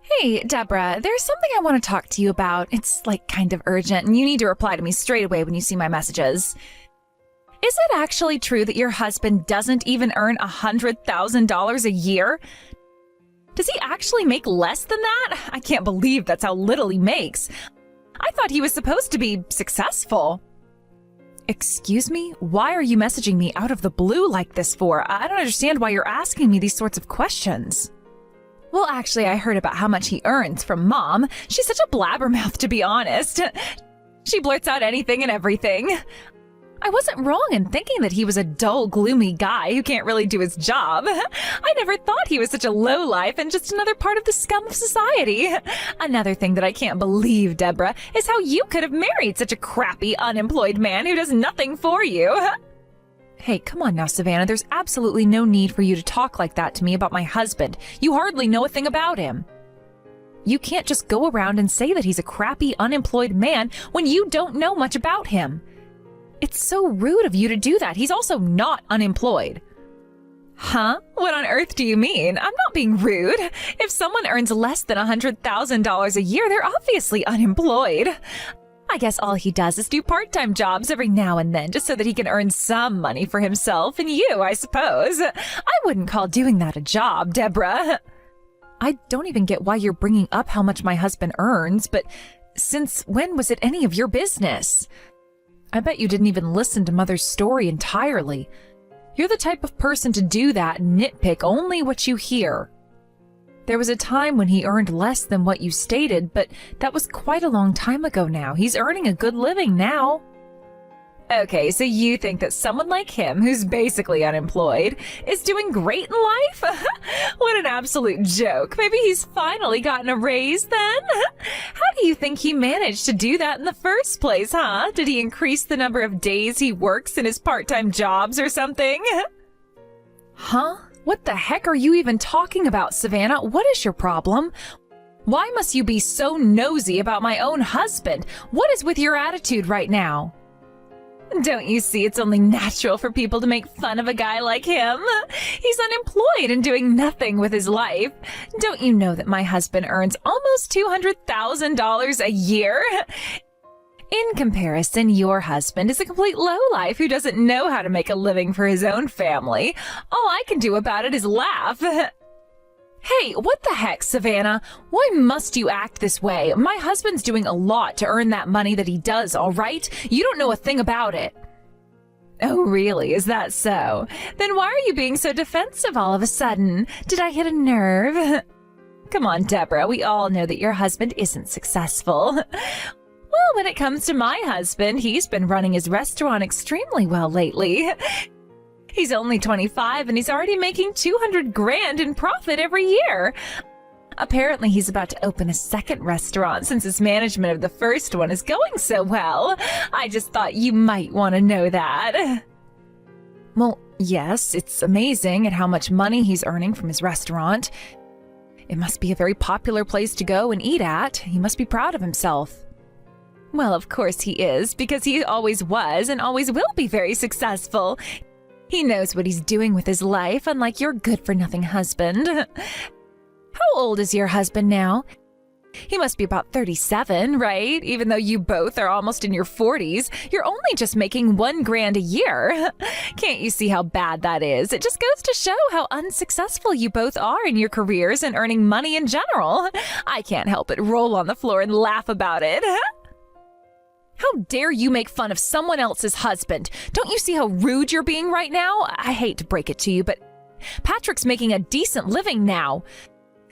Hey, Deborah, there's something I want to talk to you about. It's like kind of urgent, and you need to reply to me straight away when you see my messages. Is it actually true that your husband doesn't even earn $100,000 a year? Does he actually make less than that? I can't believe that's how little he makes. I thought he was supposed to be successful. Excuse me? Why are you messaging me out of the blue like this for? I don't understand why you're asking me these sorts of questions. Well, actually, I heard about how much he earns from Mom. She's such a blabbermouth, to be honest. She blurts out anything and everything. I wasn't wrong in thinking that he was a dull, gloomy guy who can't really do his job. I never thought he was such a lowlife and just another part of the scum of society. Another thing that I can't believe, Deborah, is how you could have married such a crappy, unemployed man who does nothing for you. Hey, come on now, Savannah. There's absolutely no need for you to talk like that to me about my husband. You hardly know a thing about him. You can't just go around and say that he's a crappy, unemployed man when you don't know much about him. It's so rude of you to do that. He's also not unemployed. Huh? What on earth do you mean? I'm not being rude. If someone earns less than $100,000 a year, they're obviously unemployed. I guess all he does is do part-time jobs every now and then just so that he can earn some money for himself and you, I suppose. I wouldn't call doing that a job, Deborah. I don't even get why you're bringing up how much my husband earns, but since when was it any of your business? I bet you didn't even listen to Mother's story entirely. You're the type of person to do that and nitpick only what you hear. There was a time when he earned less than what you stated, but that was quite a long time ago now. He's earning a good living now. Okay, so you think that someone like him, who's basically unemployed, is doing great in life? What an absolute joke. Maybe he's finally gotten a raise then? How do you think he managed to do that in the first place, huh? Did he increase the number of days he works in his part-time jobs or something? Huh? What the heck are you even talking about, Savannah? What is your problem? Why must you be so nosy about my own husband? What is with your attitude right now? Don't you see it's only natural for people to make fun of a guy like him? He's unemployed and doing nothing with his life. Don't you know that my husband earns almost $200,000 a year? In comparison, your husband is a complete lowlife who doesn't know how to make a living for his own family. All I can do about it is laugh. Hey, what the heck, Savannah? Why must you act this way? My husband's doing a lot to earn that money that he does, all right? You don't know a thing about it. Oh, really? Is that so? Then why are you being so defensive all of a sudden? Did I hit a nerve? Come on, Deborah. We all know that your husband isn't successful. Well, when it comes to my husband, he's been running his restaurant extremely well lately. He's only 25 and he's already making $200,000 in profit every year. Apparently, he's about to open a second restaurant since his management of the first one is going so well. I just thought you might want to know that. Well, yes, it's amazing at how much money he's earning from his restaurant. It must be a very popular place to go and eat at. He must be proud of himself. Well, of course he is, because he always was and always will be very successful. He knows what he's doing with his life, unlike your good-for-nothing husband. How old is your husband now? He must be about 37, right? Even though you both are almost in your 40s, you're only just making $1,000 a year. Can't you see how bad that is? It just goes to show how unsuccessful you both are in your careers and earning money in general. I can't help but roll on the floor and laugh about it. How dare you make fun of someone else's husband? Don't you see how rude you're being right now? I hate to break it to you, but Patrick's making a decent living now.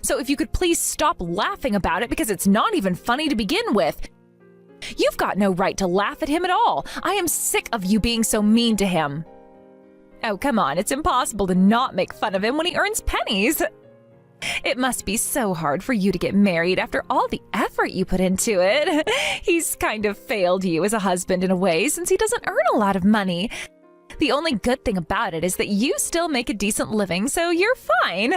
So if you could please stop laughing about it because it's not even funny to begin with. You've got no right to laugh at him at all. I am sick of you being so mean to him. Oh, come on. It's impossible to not make fun of him when he earns pennies. It must be so hard for you to get married after all the effort you put into it. He's kind of failed you as a husband in a way since he doesn't earn a lot of money. The only good thing about it is that you still make a decent living, so you're fine.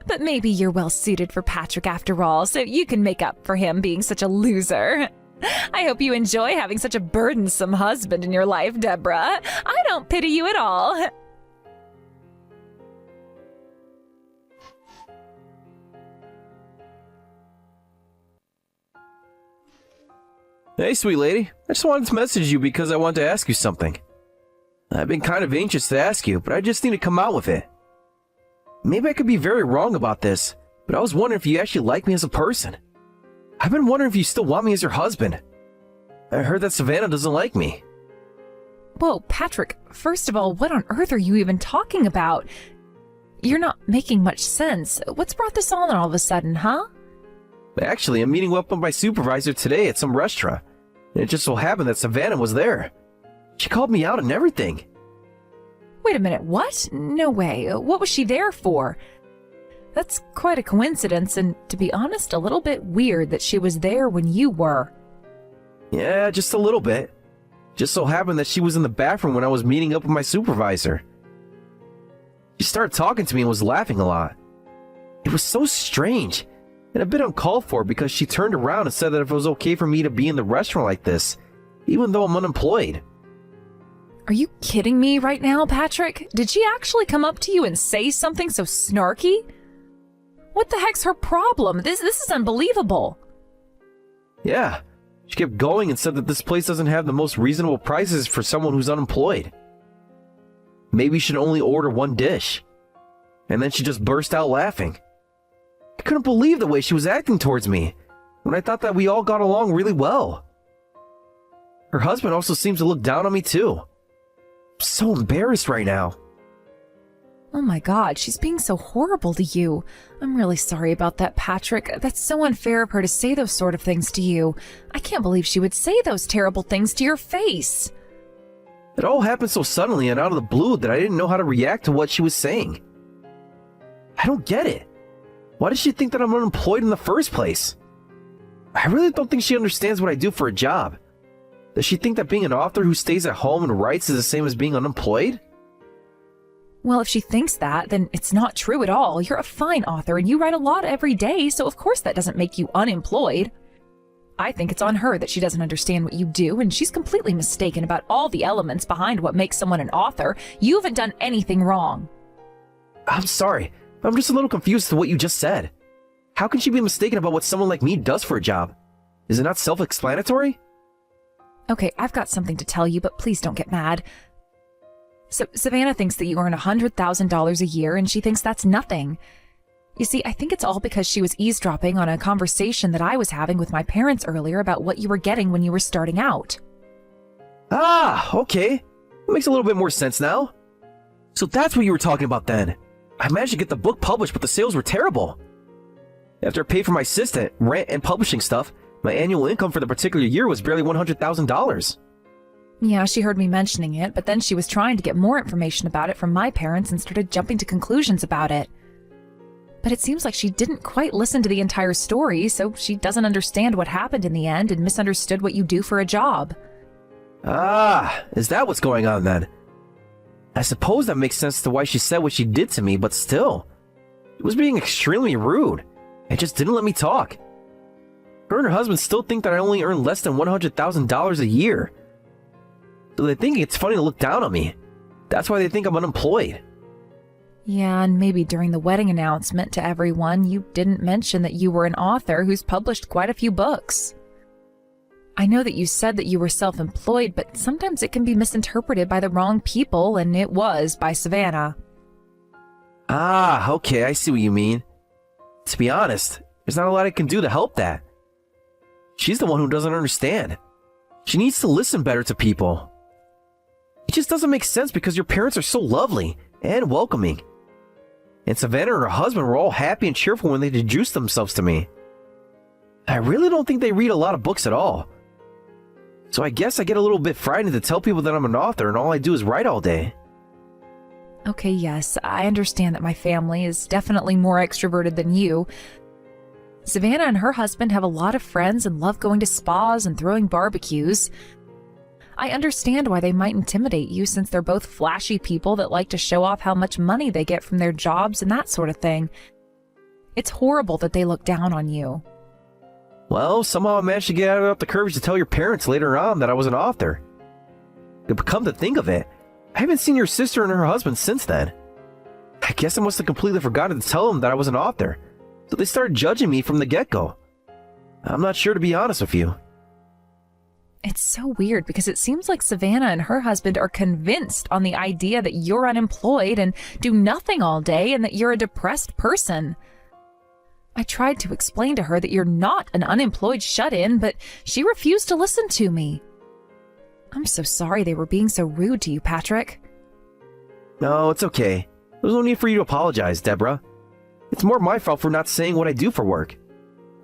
But maybe you're well suited for Patrick after all, so you can make up for him being such a loser. I hope you enjoy having such a burdensome husband in your life, Deborah. I don't pity you at all. Hey, sweet lady. I just wanted to message you because I wanted to ask you something. I've been kind of anxious to ask you, but I just need to come out with it. Maybe I could be very wrong about this, but I was wondering if you actually like me as a person. I've been wondering if you still want me as your husband. I heard that Savannah doesn't like me. Whoa, Patrick, first of all, what on earth are you even talking about? You're not making much sense. What's brought this on all of a sudden, huh? Actually, I'm meeting up with my supervisor today at some restaurant, and it just so happened that Savannah was there. She called me out and everything. Wait a minute, what? No way. What was she there for? That's quite a coincidence, and to be honest, a little bit weird that she was there when you were. Yeah, just a little bit. Just so happened that she was in the bathroom when I was meeting up with my supervisor. She started talking to me and was laughing a lot. It was so strange, and a bit uncalled for because she turned around and said that if it was okay for me to be in the restaurant like this, even though I'm unemployed. Are you kidding me right now, Patrick? Did she actually come up to you and say something so snarky? What the heck's her problem? This is unbelievable. Yeah, she kept going and said that this place doesn't have the most reasonable prices for someone who's unemployed. Maybe you should only order one dish. And then she just burst out laughing. I couldn't believe the way she was acting towards me, when I thought that we all got along really well. Her husband also seems to look down on me too. I'm so embarrassed right now. Oh my God, she's being so horrible to you. I'm really sorry about that, Patrick. That's so unfair of her to say those sort of things to you. I can't believe she would say those terrible things to your face. It all happened so suddenly and out of the blue that I didn't know how to react to what she was saying. I don't get it. Why does she think that I'm unemployed in the first place? I really don't think she understands what I do for a job. Does she think that being an author who stays at home and writes is the same as being unemployed? Well, if she thinks that, then it's not true at all. You're a fine author and you write a lot every day, so of course that doesn't make you unemployed. I think it's on her that she doesn't understand what you do, and she's completely mistaken about all the elements behind what makes someone an author. You haven't done anything wrong. I'm sorry. I'm just a little confused to what you just said. How can she be mistaken about what someone like me does for a job? Is it not self-explanatory? Okay, I've got something to tell you, but please don't get mad. So, Savannah thinks that you earn $100,000 a year, and she thinks that's nothing. You see, I think it's all because she was eavesdropping on a conversation that I was having with my parents earlier about what you were getting when you were starting out. Ah, okay. That makes a little bit more sense now. So that's what you were talking about then. I managed to get the book published, but the sales were terrible. After I paid for my assistant, rent, and publishing stuff, my annual income for the particular year was barely $100,000. Yeah, she heard me mentioning it, but then she was trying to get more information about it from my parents and started jumping to conclusions about it. But it seems like she didn't quite listen to the entire story, so she doesn't understand what happened in the end and misunderstood what you do for a job. Ah, is that what's going on then? I suppose that makes sense to why she said what she did to me, but still. It was being extremely rude. It just didn't let me talk. Her and her husband still think that I only earn less than $100,000 a year. So they think it's funny to look down on me. That's why they think I'm unemployed. Yeah, and maybe during the wedding announcement to everyone, you didn't mention that you were an author who's published quite a few books. I know that you said that you were self-employed, but sometimes it can be misinterpreted by the wrong people, and it was by Savannah. Ah, okay, I see what you mean. To be honest, there's not a lot I can do to help that. She's the one who doesn't understand. She needs to listen better to people. It just doesn't make sense because your parents are so lovely and welcoming. And Savannah and her husband were all happy and cheerful when they introduced themselves to me. I really don't think they read a lot of books at all. So I guess I get a little bit frightened to tell people that I'm an author and all I do is write all day. Okay, yes, I understand that my family is definitely more extroverted than you. Savannah and her husband have a lot of friends and love going to spas and throwing barbecues. I understand why they might intimidate you since they're both flashy people that like to show off how much money they get from their jobs and that sort of thing. It's horrible that they look down on you. Well, somehow I managed to get up the courage to tell your parents later on that I was an author. But come to think of it, I haven't seen your sister and her husband since then. I guess I must have completely forgotten to tell them that I was an author, so they started judging me from the get-go. I'm not sure, to be honest with you. It's so weird because it seems like Savannah and her husband are convinced on the idea that you're unemployed and do nothing all day and that you're a depressed person. I tried to explain to her that you're not an unemployed shut-in, but she refused to listen to me. I'm so sorry they were being so rude to you, Patrick. No, it's okay. There's no need for you to apologize, Deborah. It's more my fault for not saying what I do for work.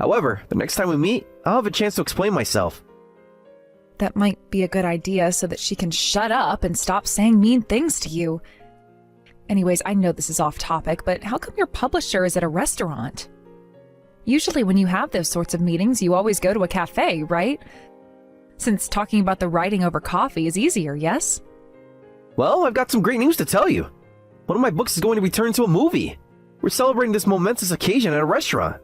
However, the next time we meet, I'll have a chance to explain myself. That might be a good idea so that she can shut up and stop saying mean things to you. Anyways, I know this is off topic, but how come your publisher is at a restaurant? Usually when you have those sorts of meetings, you always go to a cafe, right? Since talking about the writing over coffee is easier, yes? Well, I've got some great news to tell you. One of my books is going to be turned into a movie. We're celebrating this momentous occasion at a restaurant.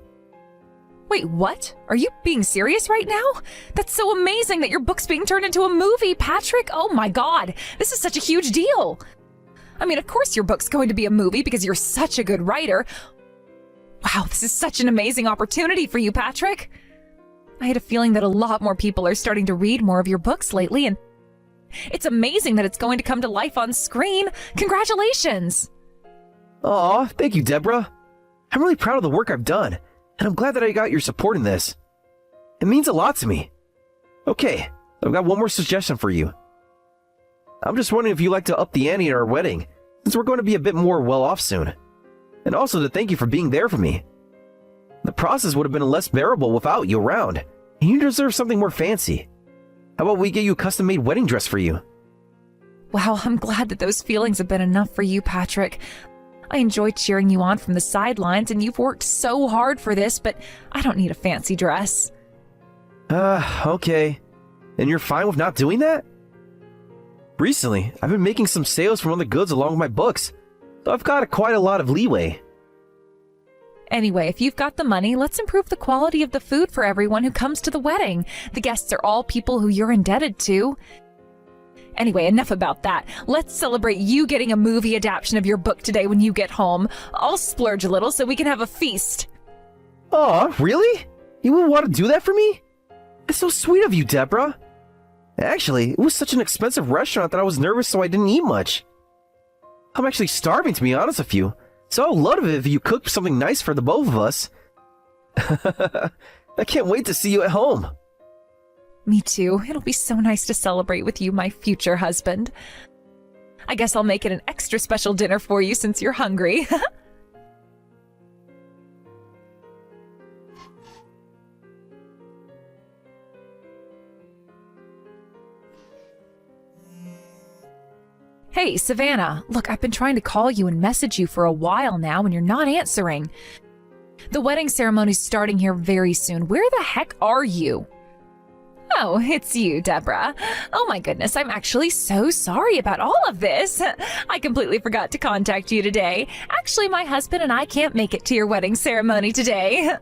Wait, what? Are you being serious right now? That's so amazing that your book's being turned into a movie, Patrick! Oh my god! This is such a huge deal! I mean, of course your book's going to be a movie because you're such a good writer. Wow, this is such an amazing opportunity for you, Patrick! I had a feeling that a lot more people are starting to read more of your books lately, and it's amazing that it's going to come to life on screen. Congratulations! Aw, thank you, Deborah. I'm really proud of the work I've done, and I'm glad that I got your support in this. It means a lot to me. Okay, I've got one more suggestion for you. I'm just wondering if you'd like to up the ante at our wedding, since we're going to be a bit more well-off soon. And also to thank you for being there for me. The process would have been less bearable without you around, and you deserve something more fancy. How about we get you a custom-made wedding dress for you? Wow, I'm glad that those feelings have been enough for you, Patrick. I enjoy cheering you on from the sidelines, and you've worked so hard for this, but I don't need a fancy dress. Okay. And you're fine with not doing that? Recently, I've been making some sales from other goods along with my books, so I've got quite a lot of leeway. Anyway, if you've got the money, let's improve the quality of the food for everyone who comes to the wedding. The guests are all people who you're indebted to. Anyway, enough about that. Let's celebrate you getting a movie adaptation of your book today when you get home. I'll splurge a little so we can have a feast. Aw, really? You would want to do that for me? That's so sweet of you, Deborah. Actually, it was such an expensive restaurant that I was nervous so I didn't eat much. I'm actually starving, to be honest with you, so I would love it if you cooked something nice for the both of us. I can't wait to see you at home. Me too. It'll be so nice to celebrate with you, my future husband. I guess I'll make it an extra special dinner for you since you're hungry. Hey, Savannah. Look, I've been trying to call you and message you for a while now and you're not answering. The wedding ceremony's starting here very soon. Where the heck are you? Oh, it's you, Deborah. Oh my goodness, I'm actually so sorry about all of this. I completely forgot to contact you today. Actually, my husband and I can't make it to your wedding ceremony today.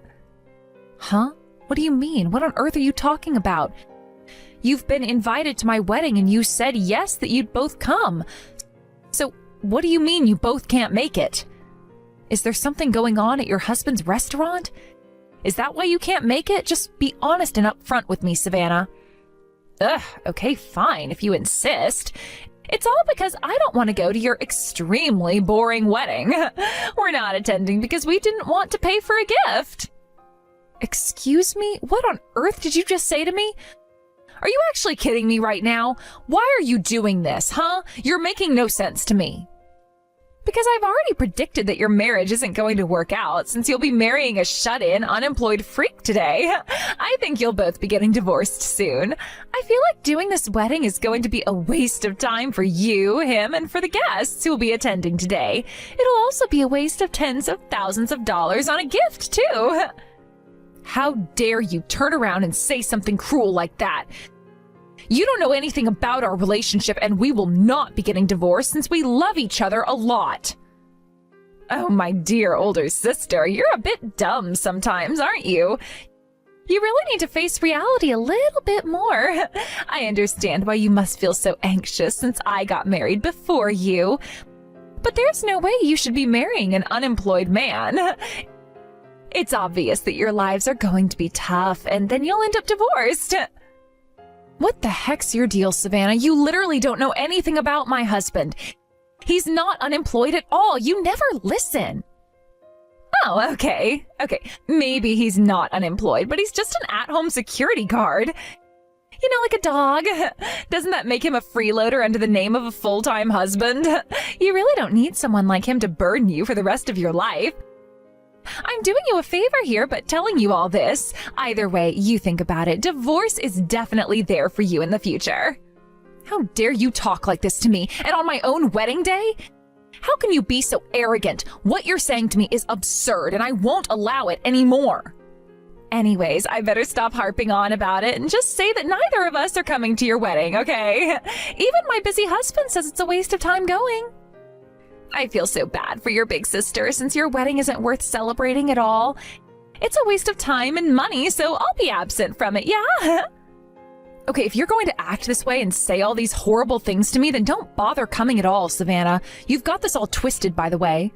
Huh? What do you mean? What on earth are you talking about? You've been invited to my wedding and you said yes that you'd both come. So, what do you mean you both can't make it? Is there something going on at your husband's restaurant? Is that why you can't make it? Just be honest and upfront with me, Savannah. Ugh, okay, fine, if you insist. It's all because I don't want to go to your extremely boring wedding. We're not attending because we didn't want to pay for a gift. Excuse me? What on earth did you just say to me? Are you actually kidding me right now? Why are you doing this, huh? You're making no sense to me. Because I've already predicted that your marriage isn't going to work out since you'll be marrying a shut-in, unemployed freak today. I think you'll both be getting divorced soon. I feel like doing this wedding is going to be a waste of time for you, him, and for the guests who will be attending today. It'll also be a waste of tens of thousands of dollars on a gift, too. How dare you turn around and say something cruel like that? You don't know anything about our relationship, and we will not be getting divorced since we love each other a lot. Oh, my dear older sister, you're a bit dumb sometimes, aren't you? You really need to face reality a little bit more. I understand why you must feel so anxious since I got married before you. But there's no way you should be marrying an unemployed man. It's obvious that your lives are going to be tough, and then you'll end up divorced. What the heck's your deal, Savannah? You literally don't know anything about my husband. He's not unemployed at all. You never listen. Oh, okay. Okay, maybe he's not unemployed, but he's just an at-home security guard. You know, like a dog. Doesn't that make him a freeloader under the name of a full-time husband? You really don't need someone like him to burden you for the rest of your life. I'm doing you a favor here, but telling you all this. Either way you think about it, divorce is definitely there for you in the future. How dare you talk like this to me, and on my own wedding day? How can you be so arrogant? What you're saying to me is absurd, and I won't allow it anymore. Anyways, I better stop harping on about it and just say that neither of us are coming to your wedding, okay? Even my busy husband says it's a waste of time going. I feel so bad for your big sister since your wedding isn't worth celebrating at all. It's a waste of time and money, so I'll be absent from it, yeah? Okay, if you're going to act this way and say all these horrible things to me, then don't bother coming at all, Savannah. You've got this all twisted, by the way.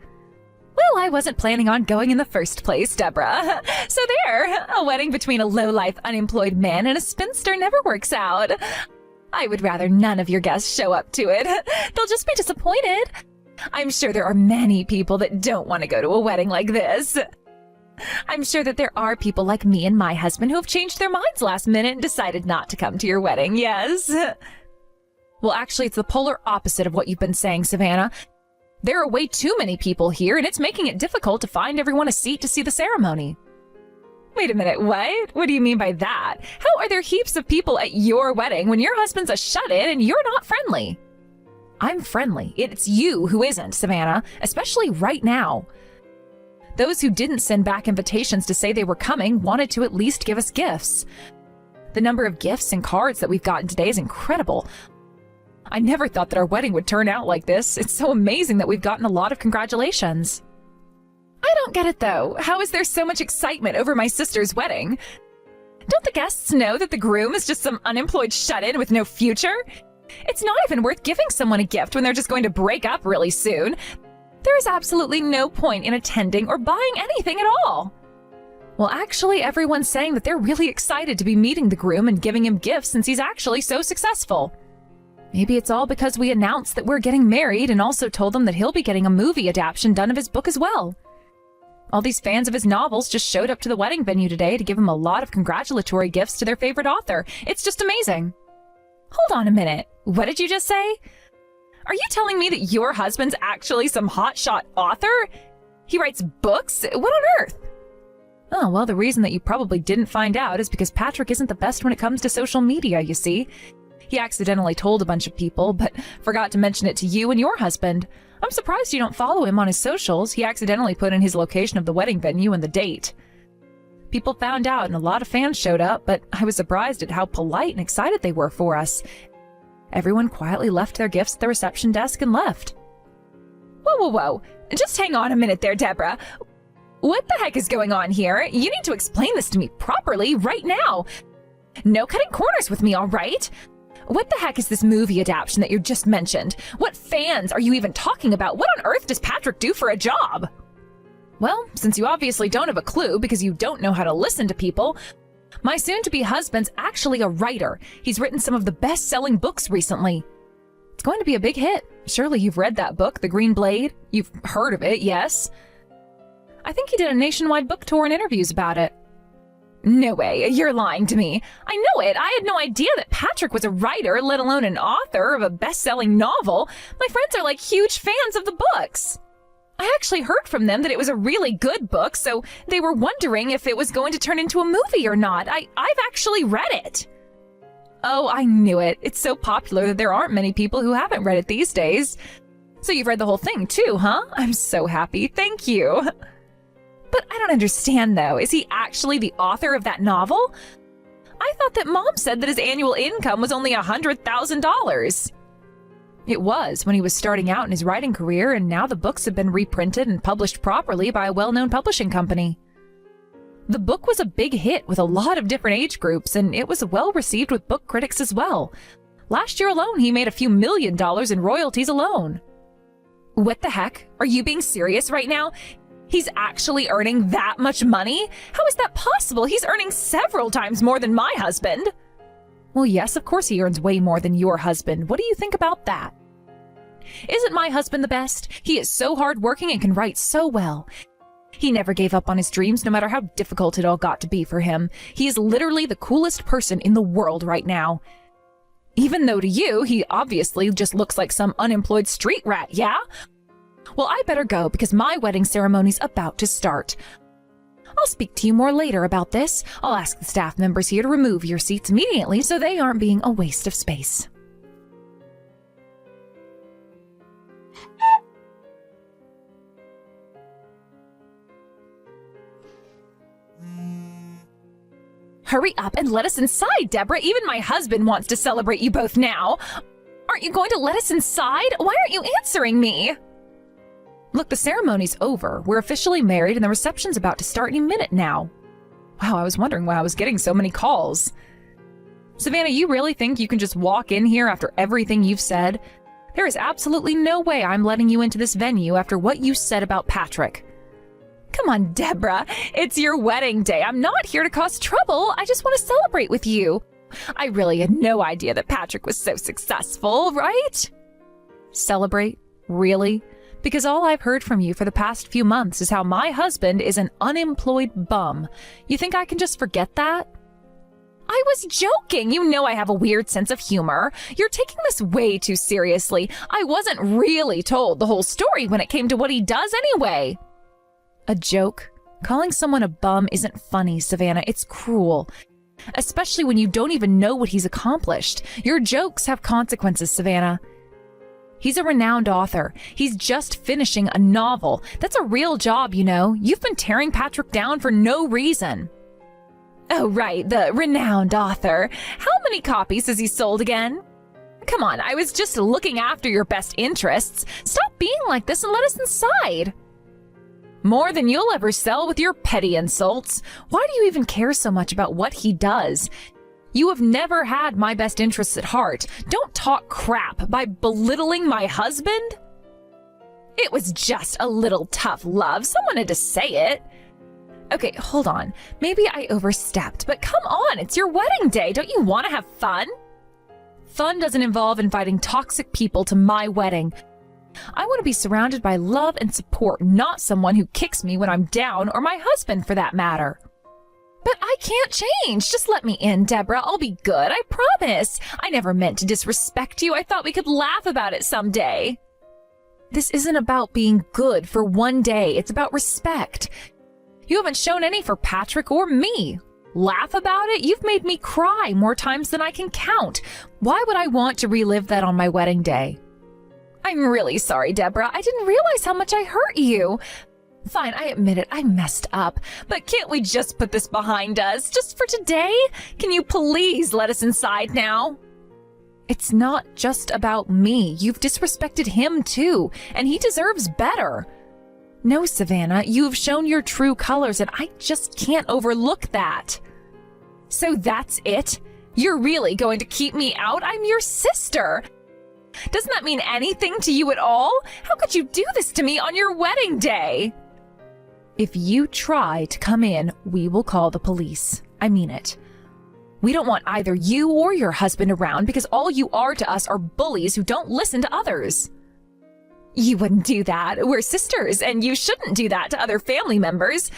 Well, I wasn't planning on going in the first place, Deborah. So there, a wedding between a low-life, unemployed man and a spinster never works out. I would rather none of your guests show up to it. They'll just be disappointed. I'm sure there are many people that don't want to go to a wedding like this. I'm sure that there are people like me and my husband who have changed their minds last minute and decided not to come to your wedding, yes? Well, actually, it's the polar opposite of what you've been saying, Savannah. There are way too many people here, and it's making it difficult to find everyone a seat to see the ceremony. Wait a minute, what? What do you mean by that? How are there heaps of people at your wedding when your husband's a shut-in and you're not friendly? I'm friendly. It's you who isn't, Savannah, especially right now. Those who didn't send back invitations to say they were coming wanted to at least give us gifts. The number of gifts and cards that we've gotten today is incredible. I never thought that our wedding would turn out like this. It's so amazing that we've gotten a lot of congratulations. I don't get it, though. How is there so much excitement over my sister's wedding? Don't the guests know that the groom is just some unemployed shut-in with no future? It's not even worth giving someone a gift when they're just going to break up really soon. There is absolutely no point in attending or buying anything at all. Well, actually, everyone's saying that they're really excited to be meeting the groom and giving him gifts since he's actually so successful. Maybe it's all because we announced that we're getting married and also told them that he'll be getting a movie adaptation done of his book as well. All these fans of his novels just showed up to the wedding venue today to give him a lot of congratulatory gifts to their favorite author. It's just amazing. Hold on a minute. What did you just say? Are you telling me that your husband's actually some hotshot author? He writes books? What on earth? Oh, well, the reason that you probably didn't find out is because Patrick isn't the best when it comes to social media, you see. He accidentally told a bunch of people, but forgot to mention it to you and your husband. I'm surprised you don't follow him on his socials. He accidentally put in his location of the wedding venue and the date. People found out and a lot of fans showed up, but I was surprised at how polite and excited they were for us. Everyone quietly left their gifts at the reception desk and left. Whoa. Just hang on a minute there, Deborah. What the heck is going on here? You need to explain this to me properly right now. No cutting corners with me, all right? What the heck is this movie adaptation that you just mentioned? What fans are you even talking about? What on earth does Patrick do for a job? Well, since you obviously don't have a clue because you don't know how to listen to people, my soon-to-be husband's actually a writer. He's written some of the best-selling books recently. It's going to be a big hit. Surely you've read that book, The Green Blade? You've heard of it, yes? I think he did a nationwide book tour and interviews about it. No way, you're lying to me. I know it. I had no idea that Patrick was a writer, let alone an author of a best-selling novel. My friends are like huge fans of the books. I actually heard from them that it was a really good book, so they were wondering if it was going to turn into a movie or not. I've actually read it. Oh, I knew it. It's so popular that there aren't many people who haven't read it these days. So you've read the whole thing too, huh? I'm so happy. Thank you. But I don't understand, though. Is he actually the author of that novel? I thought that Mom said that his annual income was only $100,000. It was when he was starting out in his writing career, and now the books have been reprinted and published properly by a well-known publishing company. The book was a big hit with a lot of different age groups, and it was well received with book critics as well. Last year alone, he made a few $1 million in royalties alone. What the heck? Are you being serious right now? He's actually earning that much money? How is that possible? He's earning several times more than my husband. Well, yes, of course he earns way more than your husband. What do you think about that? Isn't my husband the best? He is so hardworking and can write so well. He never gave up on his dreams, no matter how difficult it all got to be for him. He is literally the coolest person in the world right now. Even though to you, he obviously just looks like some unemployed street rat, yeah? Well, I better go because my wedding ceremony's about to start. I'll speak to you more later about this. I'll ask the staff members here to remove your seats immediately so they aren't being a waste of space. Hurry up and let us inside, Deborah. Even my husband wants to celebrate you both now. Aren't you going to let us inside? Why aren't you answering me? Look, the ceremony's over. We're officially married and the reception's about to start any minute now. Wow, I was wondering why I was getting so many calls. Savannah, you really think you can just walk in here after everything you've said? There is absolutely no way I'm letting you into this venue after what you said about Patrick. Come on, Deborah. It's your wedding day. I'm not here to cause trouble. I just want to celebrate with you. I really had no idea that Patrick was so successful, right? Celebrate? Really? Because all I've heard from you for the past few months is how my husband is an unemployed bum. You think I can just forget that? I was joking. You know I have a weird sense of humor. You're taking this way too seriously. I wasn't really told the whole story when it came to what he does anyway. A joke? Calling someone a bum isn't funny, Savannah. It's cruel. Especially when you don't even know what he's accomplished. Your jokes have consequences, Savannah. He's a renowned author. He's just finishing a novel. That's a real job, you know. You've been tearing Patrick down for no reason. Oh, right, the renowned author. How many copies has he sold again? Come on, I was just looking after your best interests. Stop being like this and let us inside. More than you'll ever sell with your petty insults. Why do you even care so much about what he does? You have never had my best interests at heart. Don't talk crap by belittling my husband. It was just a little tough love. Someone had to say it. Okay, hold on. Maybe I overstepped, but come on, it's your wedding day. Don't you want to have fun? Fun doesn't involve inviting toxic people to my wedding. I want to be surrounded by love and support, not someone who kicks me when I'm down, or my husband for that matter. But I can't change. Just let me in, Deborah. I'll be good, I promise. I never meant to disrespect you. I thought we could laugh about it someday. This isn't about being good for one day. It's about respect. You haven't shown any for Patrick or me. Laugh about it? You've made me cry more times than I can count. Why would I want to relive that on my wedding day? I'm really sorry, Deborah. I didn't realize how much I hurt you. Fine, I admit it. I messed up. But can't we just put this behind us? Just for today? Can you please let us inside now? It's not just about me. You've disrespected him too, and he deserves better. No, Savannah, you've shown your true colors, and I just can't overlook that. So that's it? You're really going to keep me out? I'm your sister. Doesn't that mean anything to you at all? How could you do this to me on your wedding day? If you try to come in, we will call the police. I mean it. We don't want either you or your husband around because all you are to us are bullies who don't listen to others. You wouldn't do that. We're sisters, and you shouldn't do that to other family members.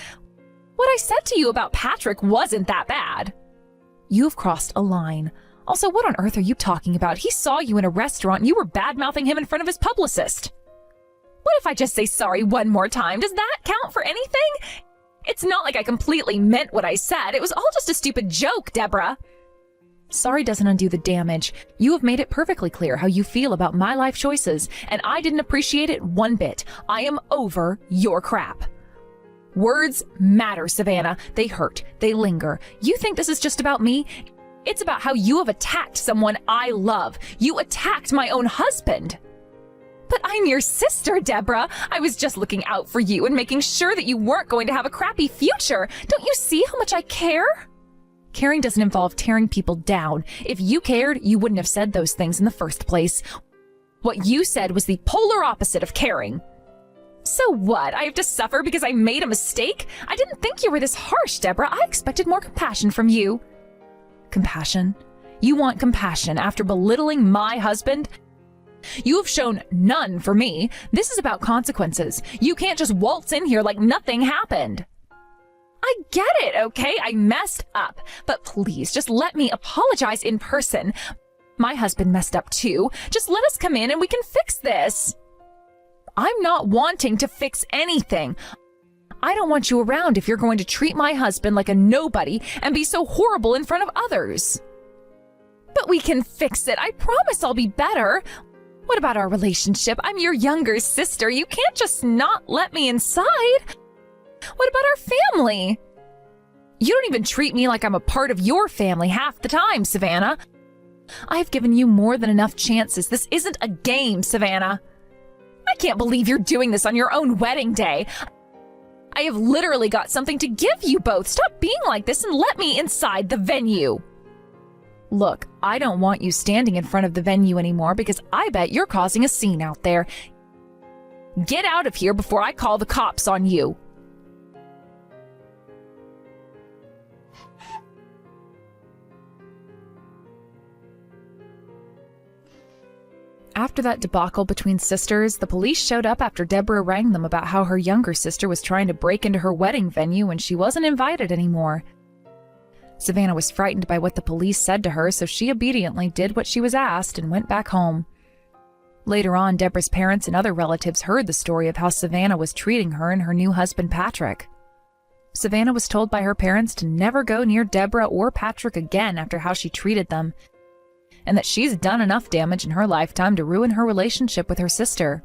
What I said to you about Patrick wasn't that bad. You've crossed a line. Also, what on earth are you talking about? He saw you in a restaurant and you were bad-mouthing him in front of his publicist. What if I just say sorry one more time? Does that count for anything? It's not like I completely meant what I said. It was all just a stupid joke, Deborah. Sorry doesn't undo the damage. You have made it perfectly clear how you feel about my life choices, and I didn't appreciate it one bit. I am over your crap. Words matter, Savannah. They hurt. They linger. You think this is just about me? It's about how you have attacked someone I love. You attacked my own husband. But I'm your sister, Deborah. I was just looking out for you and making sure that you weren't going to have a crappy future. Don't you see how much I care? Caring doesn't involve tearing people down. If you cared, you wouldn't have said those things in the first place. What you said was the polar opposite of caring. So what? I have to suffer because I made a mistake? I didn't think you were this harsh, Deborah. I expected more compassion from you. Compassion? You want compassion after belittling my husband? You have shown none for me. This is about consequences. You can't just waltz in here like nothing happened. I get it, okay? I messed up. But please, just let me apologize in person. My husband messed up too. Just let us come in and we can fix this. I'm not wanting to fix anything. I don't want you around if you're going to treat my husband like a nobody and be so horrible in front of others. But we can fix it. I promise I'll be better. What about our relationship? I'm your younger sister. You can't just not let me inside. What about our family? You don't even treat me like I'm a part of your family half the time, Savannah. I've given you more than enough chances. This isn't a game, Savannah. I can't believe you're doing this on your own wedding day. I have literally got something to give you both. Stop being like this and let me inside the venue. Look, I don't want you standing in front of the venue anymore because I bet you're causing a scene out there. Get out of here before I call the cops on you. After that debacle between sisters, the police showed up after Deborah rang them about how her younger sister was trying to break into her wedding venue and she wasn't invited anymore. Savannah was frightened by what the police said to her, so she obediently did what she was asked and went back home. Later on, Deborah's parents and other relatives heard the story of how Savannah was treating her and her new husband, Patrick. Savannah was told by her parents to never go near Deborah or Patrick again after how she treated them, and that she's done enough damage in her lifetime to ruin her relationship with her sister.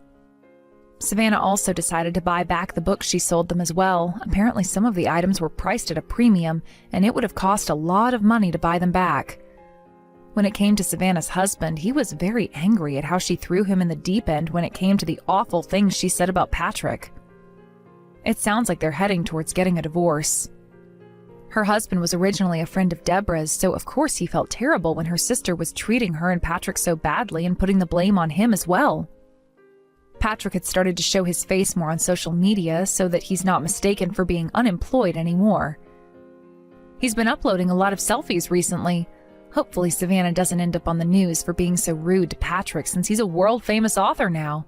Savannah also decided to buy back the books she sold them as well. Apparently some of the items were priced at a premium, and it would have cost a lot of money to buy them back. When it came to Savannah's husband, he was very angry at how she threw him in the deep end when it came to the awful things she said about Patrick. It sounds like they're heading towards getting a divorce. Her husband was originally a friend of Deborah's, so of course he felt terrible when her sister was treating her and Patrick so badly and putting the blame on him as well. Patrick had started to show his face more on social media so that he's not mistaken for being unemployed anymore. He's been uploading a lot of selfies recently. Hopefully Savannah doesn't end up on the news for being so rude to Patrick since he's a world-famous author now.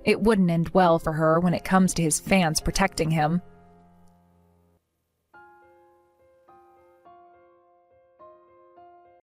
It wouldn't end well for her when it comes to his fans protecting him.